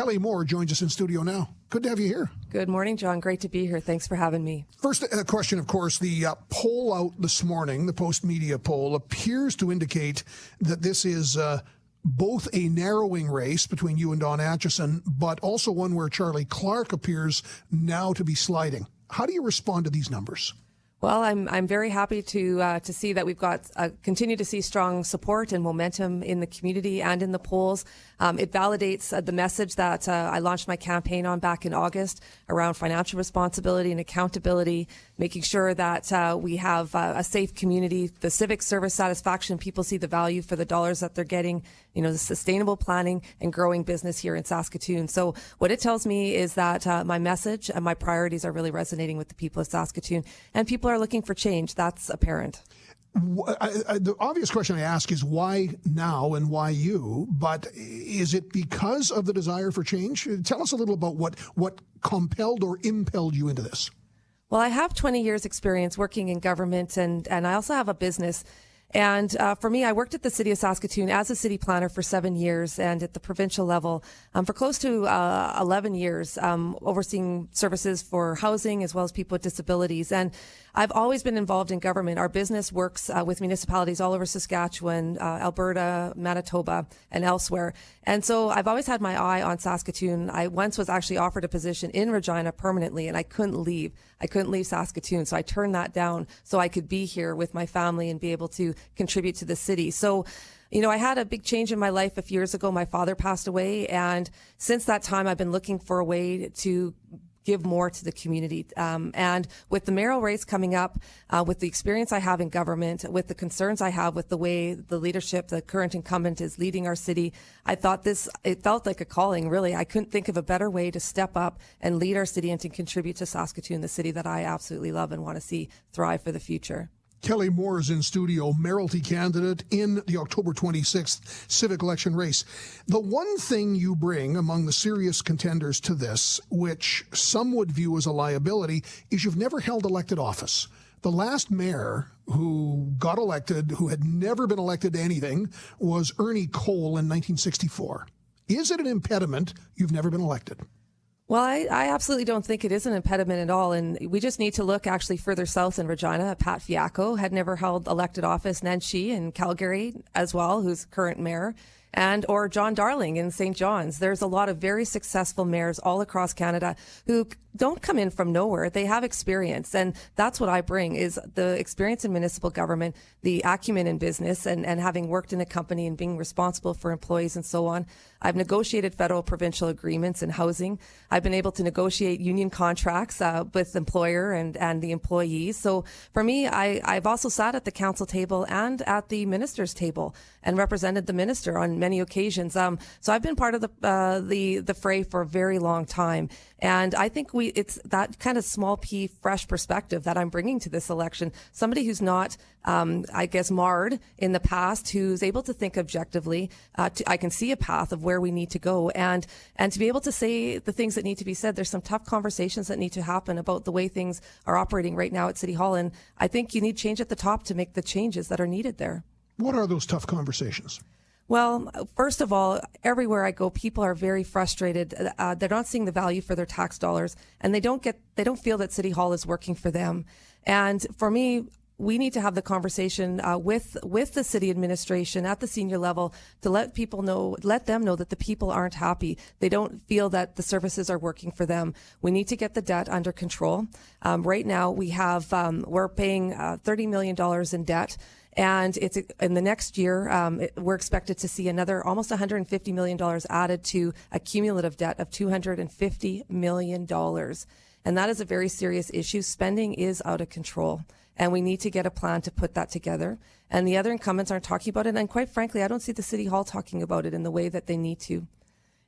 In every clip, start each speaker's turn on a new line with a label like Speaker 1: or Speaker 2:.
Speaker 1: Kelley Moore joins us in studio now. Good to have you here.
Speaker 2: Good morning, John. Great to be here. Thanks for having me.
Speaker 1: First question, of course, the poll out this morning, the post-media poll, appears to indicate that this is both a narrowing race between you and Don Acheson, but also one where Charlie Clark appears now to be sliding. How do you respond to these numbers?
Speaker 2: Well, I'm very happy to see that we've got continue to see strong support and momentum in the community and in the polls. It validates the message that I launched my campaign on back in August around financial responsibility and accountability, making sure that we have a safe community, the civic service satisfaction, people see the value for the dollars that they're getting, you know, the sustainable planning and growing business here in Saskatoon. So what it tells me is that my message and my priorities are really resonating with the people of Saskatoon, and people are looking for change. That's apparent.
Speaker 1: The obvious question I ask is why now and why you, but is it because of the desire for change? Tell us a little about what compelled or impelled you into this.
Speaker 2: Well, I have 20 years experience working in government, and I also have a business. And for me, I worked at the City of Saskatoon as a city planner for 7 years, and at the provincial level for close to 11 years, overseeing services for housing as well as people with disabilities. And I've always been involved in government. Our business works with municipalities all over Saskatchewan, Alberta, Manitoba, and elsewhere. And so I've always had my eye on Saskatoon. I once was actually offered a position in Regina permanently, and I couldn't leave. I couldn't leave Saskatoon, so I turned that down so I could be here with my family and be able to contribute to the city. So, you know, I had a big change in my life a few years ago. My father passed away, and since that time, I've been looking for a way to give more to the community. And with the mayoral race coming up, with the experience I have in government, with the concerns I have with the way the leadership, the current incumbent is leading our city, I thought it felt like a calling, really. I couldn't think of a better way to step up and lead our city and to contribute to Saskatoon, the city that I absolutely love and want to see thrive for the future.
Speaker 1: Kelley Moore is in studio, mayoralty candidate in the October 26th civic election race. The one thing you bring among the serious contenders to this, which some would view as a liability, is you've never held elected office. The last mayor who got elected, who had never been elected to anything, was Ernie Cole in 1964. Is it an impediment you've never been elected?
Speaker 2: Well, I absolutely don't think it is an impediment at all. And we just need to look actually further south in Regina. Pat Fiacco had never held elected office. Nancy in Calgary as well, who's current mayor, or John Darling in St. John's. There's a lot of very successful mayors all across Canada who don't come in from nowhere. They have experience. And that's what I bring, is the experience in municipal government, the acumen in business, and having worked in a company and being responsible for employees and so on. I've negotiated federal provincial agreements in housing. I've been able to negotiate union contracts with employer and the employees. So for me, I've also sat at the council table and at the minister's table and represented the minister on many occasions. So I've been part of the fray for a very long time. And I think it's that kind of small p, fresh perspective that I'm bringing to this election. Somebody who's not, marred in the past, who's able to think objectively. I can see a path of where we need to go, and to be able to say the things that need to be said. There's some tough conversations that need to happen about the way things are operating right now at City Hall, and I think you need change at the top to make the changes that are needed there. What are those tough conversations? Well, first of all, everywhere I go, people are very frustrated. They're not seeing the value for their tax dollars, and they don't feel that City Hall is working for them. And for me, we need to have the conversation with the city administration at the senior level to let them know that the people aren't happy. They don't feel that the services are working for them. We need to get the debt under control. Right now, we're paying $30 million in debt. And it's in the next year, we're expected to see another almost $150 million added to a cumulative debt of $250 million. And that is a very serious issue. Spending is out of control, and we need to get a plan to put that together. And the other incumbents aren't talking about it. And quite frankly, I don't see the City Hall talking about it in the way that they need to.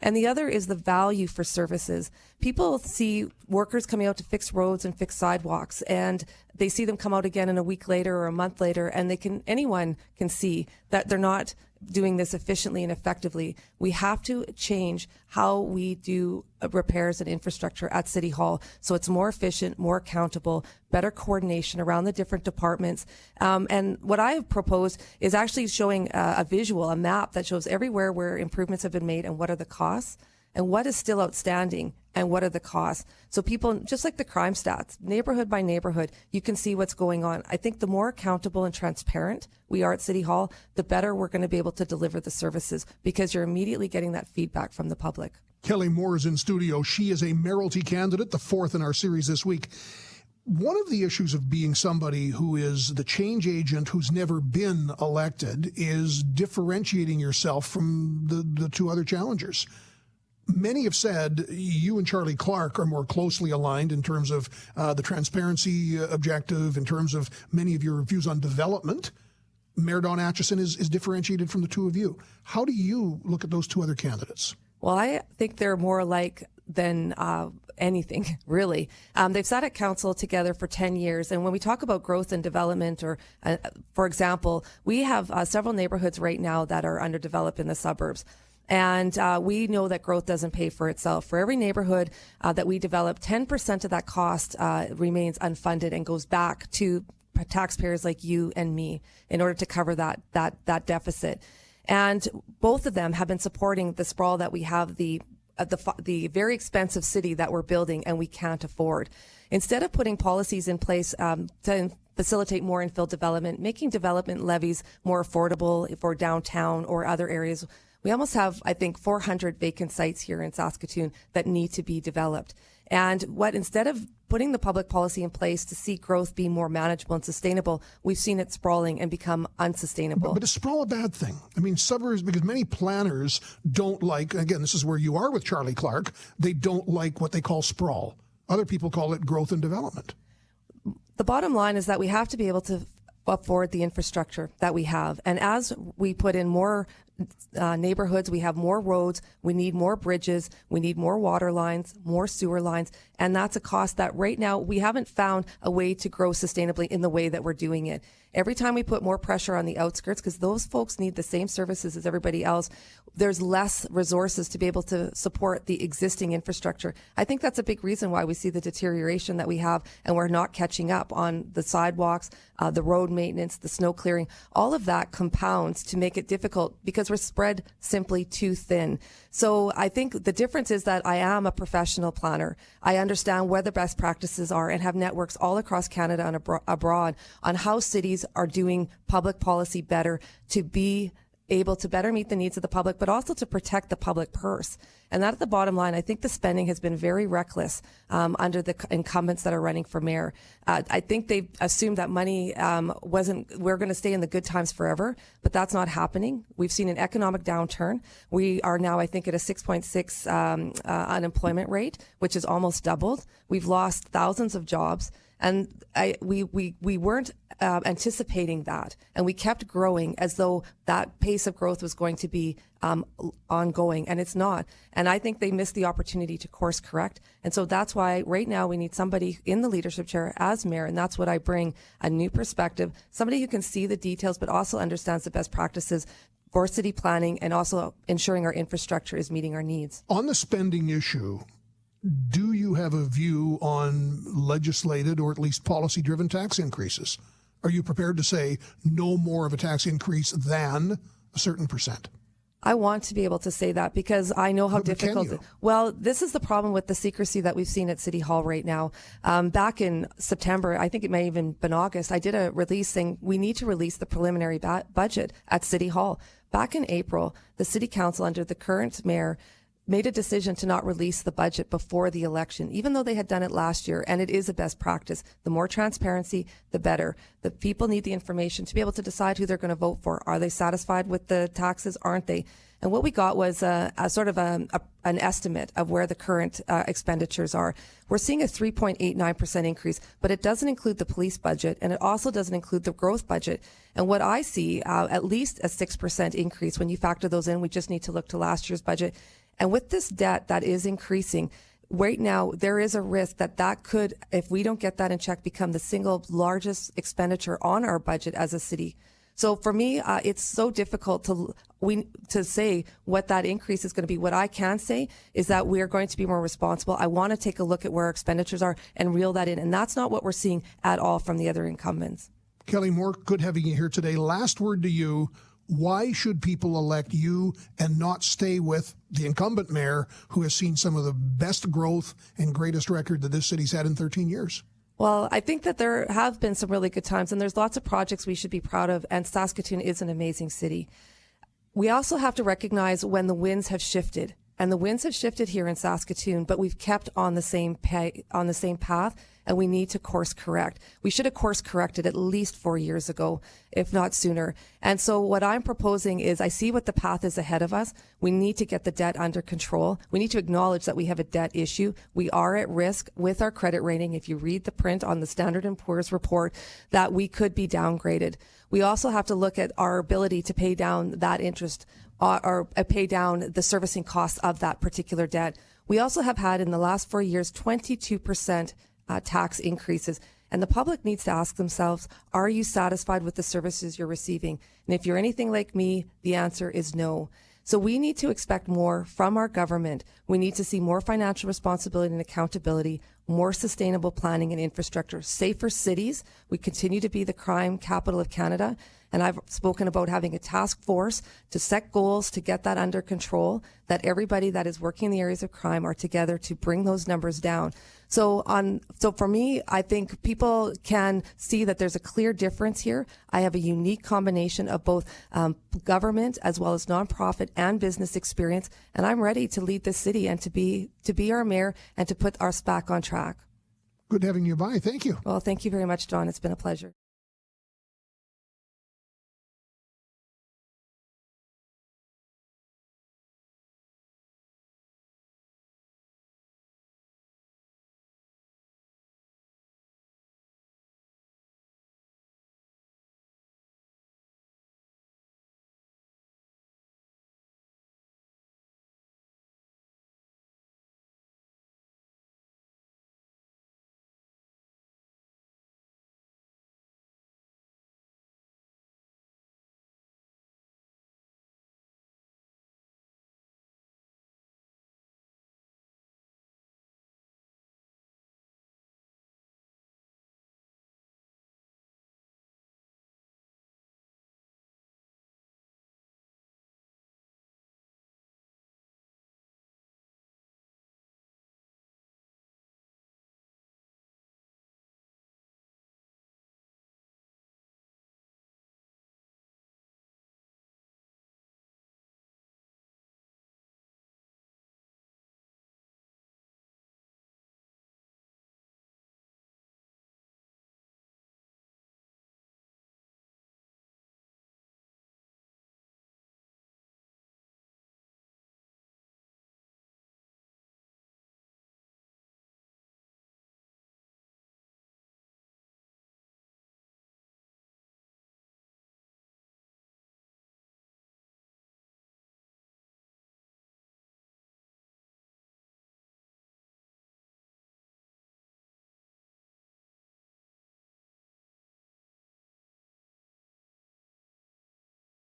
Speaker 2: And the other is the value for services. People see workers coming out to fix roads and fix sidewalks, and they see them come out again in a week later or a month later, and anyone can see that they're not doing this efficiently and effectively. We have to change how we do repairs and infrastructure at City Hall so it's more efficient, more accountable, better coordination around the different departments. And what I have proposed is actually showing a visual, a map that shows everywhere where improvements have been made and what are the costs. and what is still outstanding and what are the costs. So people, just like the crime stats, neighborhood by neighborhood, you can see what's going on. I think the more accountable and transparent we are at City Hall, the better we're going to be able to deliver the services, because you're immediately getting that feedback from the public.
Speaker 1: Kelley Moore is in studio. She is a mayoralty candidate, the fourth in our series this week. One of the issues of being somebody who is the change agent who's never been elected is differentiating yourself from the two other challengers. Many have said you and Charlie Clark are more closely aligned in terms of the transparency objective, in terms of many of your views on development. Mayor Don Acheson is differentiated from the two of you. How do you look at those two other candidates?
Speaker 2: Well, I think they're more alike than anything, really. They've sat at council together for 10 years. And when we talk about growth and development, or for example, we have several neighborhoods right now that are underdeveloped in the suburbs. And we know that growth doesn't pay for itself. For every neighborhood that we develop, 10% of that cost remains unfunded and goes back to taxpayers like you and me in order to cover that deficit. And both of them have been supporting the sprawl that we have, the very expensive city that we're building and we can't afford. Instead of putting policies in place to facilitate more infill development, making development levies more affordable for downtown or other areas, we almost have, I think, 400 vacant sites here in Saskatoon that need to be developed. And instead of putting the public policy in place to see growth be more manageable and sustainable, we've seen it sprawling and become unsustainable.
Speaker 1: But is sprawl a bad thing? I mean, suburbs, because many planners don't like, again, this is where you are with Charlie Clark, they don't like what they call sprawl. Other people call it growth and development.
Speaker 2: The bottom line is that we have to be able to afford the infrastructure that we have. And as we put in more neighborhoods, we have more roads, we need more bridges, we need more water lines, more sewer lines, and that's a cost that right now we haven't found a way to grow sustainably in the way that we're doing it. Every time we put more pressure on the outskirts, because those folks need the same services as everybody else, there's less resources to be able to support the existing infrastructure. I think that's a big reason why we see the deterioration that we have, and we're not catching up on the sidewalks, the road maintenance, the snow clearing. All of that compounds to make it difficult because we're spread simply too thin. So I think the difference is that I am a professional planner. I understand where the best practices are and have networks all across Canada and abroad on how cities are doing public policy better to be able to better meet the needs of the public, but also to protect the public purse. And that at the bottom line, I think the spending has been very reckless under the incumbents that are running for mayor. I think they've assumed that money we're going to stay in the good times forever, but that's not happening. We've seen an economic downturn. We are now, I think, at a 6.6 unemployment rate, which is almost doubled. We've lost thousands of jobs. And we weren't anticipating that, and we kept growing as though that pace of growth was going to be ongoing, and it's not. And I think they missed the opportunity to course correct. And so that's why right now we need somebody in the leadership chair as mayor, and that's what I bring, a new perspective, somebody who can see the details but also understands the best practices for city planning and also ensuring our infrastructure is meeting our needs.
Speaker 1: On the spending issue, do you have a view on legislated or at least policy-driven tax increases? Are you prepared to say no more of a tax increase than a certain percent?
Speaker 2: I want to be able to say that because I know how difficult. Well, this is the problem with the secrecy that we've seen at City Hall right now. Back in September, I think it may have even been August, I did a release saying we need to release the preliminary budget at City Hall. Back in April, the City Council under the current mayor made a decision to not release the budget before the election, even though they had done it last year, and it is a best practice. The more transparency, the better. The people need the information to be able to decide who they're going to vote for. Are they satisfied with the taxes? Aren't they? And what we got was a sort of an estimate of where the current expenditures are. We're seeing a 3.89% increase, but it doesn't include the police budget, and it also doesn't include the growth budget. And what I see, at least a 6% increase. When you factor those in, we just need to look to last year's budget. And with this debt that is increasing, right now, there is a risk that could, if we don't get that in check, become the single largest expenditure on our budget as a city. So for me, it's so difficult to say what that increase is going to be. What I can say is that we are going to be more responsible. I want to take a look at where our expenditures are and reel that in. And that's not what we're seeing at all from the other incumbents.
Speaker 1: Kelley Moore, good having you here today. Last word to you. Why should people elect you and not stay with the incumbent mayor who has seen some of the best growth and greatest record that this city's had in 13 years?
Speaker 2: Well, I think that there have been some really good times, and there's lots of projects we should be proud of, and Saskatoon is an amazing city. We also have to recognize when the winds have shifted, and the winds have shifted here in Saskatoon, but we've kept on the same path, and we need to course correct. We should have course corrected at least 4 years ago, if not sooner. And so what I'm proposing is I see what the path is ahead of us. We need to get the debt under control. We need to acknowledge that we have a debt issue. We are at risk with our credit rating. If you read the print on the Standard & Poor's report, that we could be downgraded. We also have to look at our ability to pay down that interest or pay down the servicing costs of that particular debt. We also have had in the last 4 years 22% tax increases. And the public needs to ask themselves, are you satisfied with the services you're receiving? And if you're anything like me, the answer is no. So we need to expect more from our government. We need to see more financial responsibility and accountability, more sustainable planning and infrastructure, safer cities. We continue to be the crime capital of Canada. And I've spoken about having a task force to set goals to get that under control, that everybody that is working in the areas of crime are together to bring those numbers down. So for me, I think people can see that there's a clear difference here. I have a unique combination of both government as well as nonprofit and business experience, and I'm ready to lead this city and to be our mayor and to put us back on track.
Speaker 1: Good having you by. Thank you.
Speaker 2: Well, thank you very much, John. It's been a pleasure.